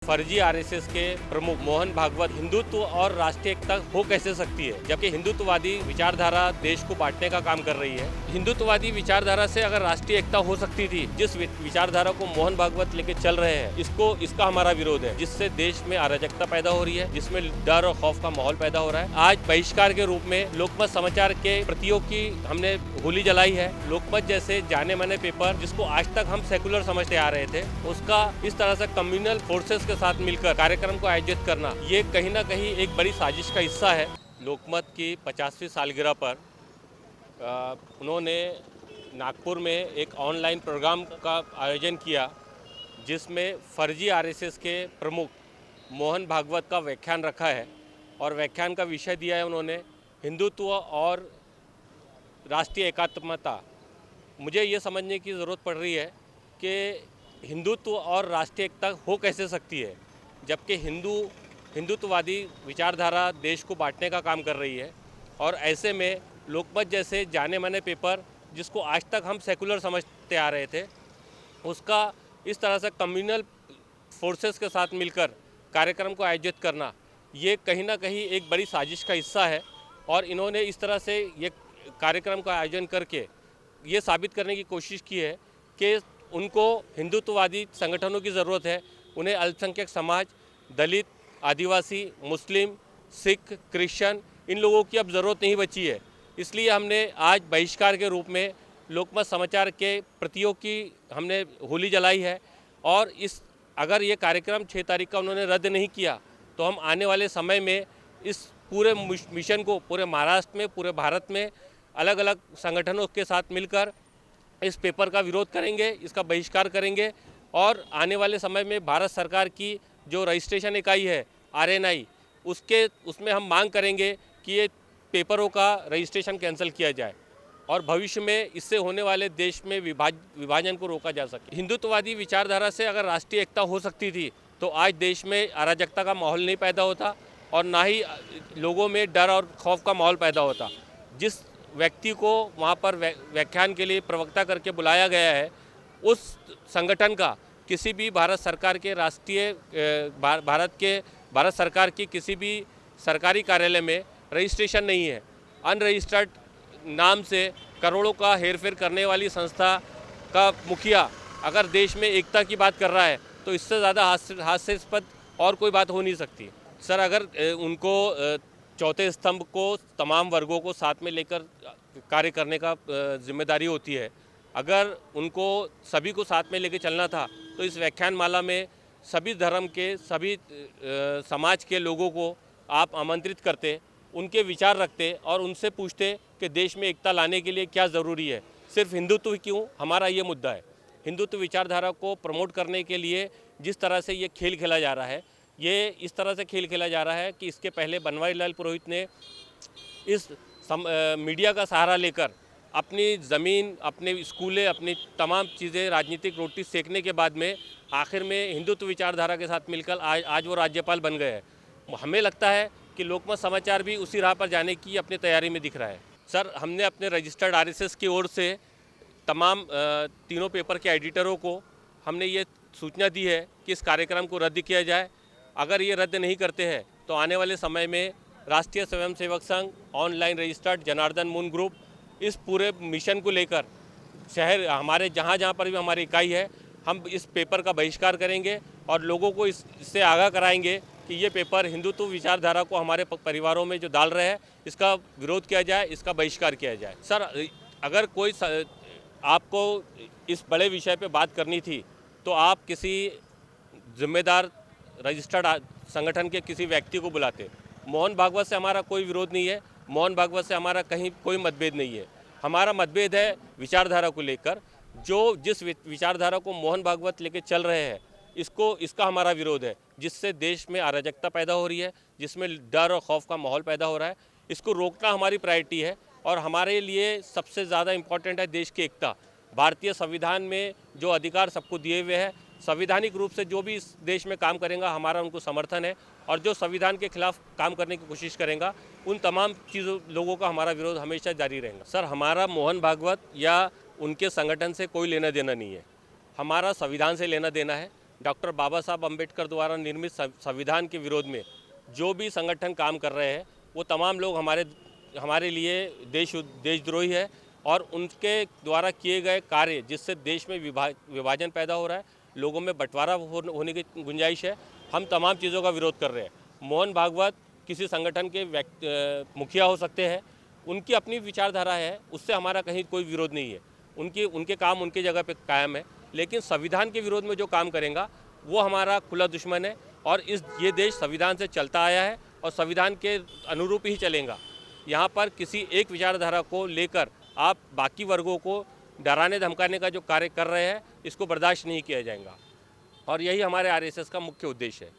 फर्जी आरएसएस के प्रमुख मोहन भागवत हिंदुत्व और राष्ट्रीय एकता हो कैसे सकती है, जबकि हिंदुत्ववादी विचारधारा देश को बांटने का काम कर रही है। हिंदुत्ववादी विचारधारा से अगर राष्ट्रीय एकता हो सकती थी, जिस विचारधारा को मोहन भागवत लेके चल रहे हैं, इसका हमारा विरोध है, जिससे देश में अराजकता पैदा हो रही है, जिसमें डर और खौफ का माहौल पैदा हो रहा है। आज बहिष्कार के रूप में लोकमत समाचार के प्रतियों की हमने होली जलाई है। लोकमत जैसे जाने माने पेपर, जिसको आज तक हम सेकुलर समझते आ रहे थे, उसका इस तरह से कम्युनल फोर्सेस के साथ मिलकर कार्यक्रम को आयोजित करना, ये कहीं ना कहीं एक बड़ी साजिश का हिस्सा है। लोकमत की 50वीं सालगिरह पर उन्होंने नागपुर में एक ऑनलाइन प्रोग्राम का आयोजन किया, जिसमें फर्जी आरएसएस के प्रमुख मोहन भागवत का व्याख्यान रखा है। और व्याख्यान का विषय दिया है उन्होंने हिंदुत्व और राष्ट्रीय एकात्मता। मुझे ये समझने की ज़रूरत पड़ रही है कि हिंदुत्व और राष्ट्रीय एकता हो कैसे सकती है, जबकि हिंदुत्ववादी विचारधारा देश को बांटने का काम कर रही है। और ऐसे में लोकमत जैसे जाने माने पेपर, जिसको आज तक हम सेकुलर समझते आ रहे थे, उसका इस तरह से कम्युनल फोर्सेस के साथ मिलकर कार्यक्रम को आयोजित करना, ये कहीं ना कहीं एक बड़ी साजिश का हिस्सा है। और इन्होंने इस तरह से ये कार्यक्रम का आयोजन करके ये साबित करने की कोशिश की है कि उनको हिंदुत्ववादी संगठनों की ज़रूरत है। उन्हें अल्पसंख्यक समाज, दलित, आदिवासी, मुस्लिम, सिख, क्रिश्चियन, इन लोगों की अब ज़रूरत नहीं बची है। इसलिए हमने आज बहिष्कार के रूप में लोकमत समाचार के प्रतियों की हमने होली जलाई है। और अगर ये कार्यक्रम 6 तारीख का उन्होंने रद्द नहीं किया, तो हम आने वाले समय में इस पूरे मिशन को पूरे महाराष्ट्र में, पूरे भारत में अलग अलग संगठनों के साथ मिलकर इस पेपर का विरोध करेंगे, इसका बहिष्कार करेंगे। और आने वाले समय में भारत सरकार की जो रजिस्ट्रेशन इकाई है आरएनआई, उसमें हम मांग करेंगे कि ये पेपरों का रजिस्ट्रेशन कैंसिल किया जाए और भविष्य में इससे होने वाले देश में विभाजन को रोका जा सके। हिंदुत्ववादी विचारधारा से अगर राष्ट्रीय एकता हो सकती थी, तो आज देश में अराजकता का माहौल नहीं पैदा होता और ना ही लोगों में डर और खौफ का माहौल पैदा होता। जिस व्यक्ति को वहाँ पर व्याख्यान के लिए प्रवक्ता करके बुलाया गया है, उस संगठन का किसी भी भारत सरकार की किसी भी सरकारी कार्यालय में रजिस्ट्रेशन नहीं है। अनरजिस्टर्ड नाम से करोड़ों का हेरफेर करने वाली संस्था का मुखिया अगर देश में एकता की बात कर रहा है, तो इससे ज़्यादा हास्यास्पद और कोई बात हो नहीं सकती। सर, अगर उनको चौथे स्तंभ को तमाम वर्गों को साथ में लेकर कार्य करने का जिम्मेदारी होती है, अगर उनको सभी को साथ में लेकर चलना था, तो इस व्याख्यान माला में सभी धर्म के, सभी समाज के लोगों को आप आमंत्रित करते, उनके विचार रखते और उनसे पूछते कि देश में एकता लाने के लिए क्या ज़रूरी है। सिर्फ हिंदुत्व क्यों, हमारा ये मुद्दा है। हिंदुत्व विचारधारा को प्रमोट करने के लिए जिस तरह से ये खेल खेला जा रहा है, ये इस तरह से खेल खेला जा रहा है कि इसके पहले बनवारीलाल पुरोहित ने इस मीडिया का सहारा लेकर अपनी ज़मीन, अपने स्कूलें, अपनी तमाम चीज़ें, राजनीतिक रोटी सेकने के बाद में आखिर में हिंदुत्व विचारधारा के साथ मिलकर आज वो राज्यपाल बन गए हैं। हमें लगता है कि लोकमत समाचार भी उसी राह पर जाने की अपनी तैयारी में दिख रहा है। सर, हमने अपने रजिस्टर्ड आरएसएस की ओर से तमाम तीनों पेपर के एडिटरों को हमने ये सूचना दी है कि इस कार्यक्रम को रद्द किया जाए। अगर ये रद्द नहीं करते हैं, तो आने वाले समय में राष्ट्रीय Swayamsevak Sangh, online registered Janardan moon group, इस पूरे मिशन को लेकर शहर हमारे जहाँ पर भी हमारी इकाई है, हम इस पेपर का बहिष्कार करेंगे और लोगों को इससे आगाह कराएंगे कि ये पेपर हिंदुत्व विचारधारा को हमारे परिवारों में जो डाल रहे हैं, इसका विरोध किया जाए, इसका बहिष्कार किया जाए। सर, अगर कोई आपको इस बड़े विषय पे बात करनी थी, तो आप किसी जिम्मेदार रजिस्टर्ड संगठन के किसी व्यक्ति को बुलाते। मोहन भागवत से हमारा कोई विरोध नहीं है, मोहन भागवत से हमारा कहीं कोई मतभेद नहीं है। हमारा मतभेद है विचारधारा को लेकर। जिस विचारधारा को मोहन भागवत लेके चल रहे हैं, इसका हमारा विरोध है, जिससे देश में अराजकता पैदा हो रही है, जिसमें डर और खौफ का माहौल पैदा हो रहा है। इसको रोकना हमारी प्रायोरिटी है और हमारे लिए सबसे ज़्यादा इम्पॉर्टेंट है देश की एकता। भारतीय संविधान में जो अधिकार सबको दिए हुए हैं, संवैधानिक रूप से जो भी इस देश में काम करेगा, हमारा उनको समर्थन है। और जो संविधान के खिलाफ काम करने की कोशिश करेगा, उन तमाम लोगों का हमारा विरोध हमेशा जारी रहेगा। सर, हमारा मोहन भागवत या उनके संगठन से कोई लेना देना नहीं है। हमारा संविधान से लेना देना है। डॉक्टर बाबा साहब अम्बेडकर द्वारा निर्मित संविधान के विरोध में जो भी संगठन काम कर रहे हैं वो तमाम लोग हमारे लिए देशद्रोही है और उनके द्वारा किए गए कार्य जिससे देश में विभाजन पैदा हो रहा है, लोगों में बंटवारा होने की गुंजाइश है, हम तमाम चीज़ों का विरोध कर रहे हैं। मोहन भागवत किसी संगठन के मुखिया हो सकते हैं, उनकी अपनी विचारधारा है, उससे हमारा कहीं कोई विरोध नहीं है। उनके काम उनकी जगह पे कायम है, लेकिन संविधान के विरोध में जो काम करेगा वो हमारा खुला दुश्मन है और ये देश संविधान से चलता आया है और संविधान के अनुरूप ही चलेगा। यहाँ पर किसी एक विचारधारा को लेकर आप बाकी वर्गों को डराने धमकाने का जो कार्य कर रहे हैं, इसको बर्दाश्त नहीं किया जाएगा और यही हमारे आरएसएस का मुख्य उद्देश्य है।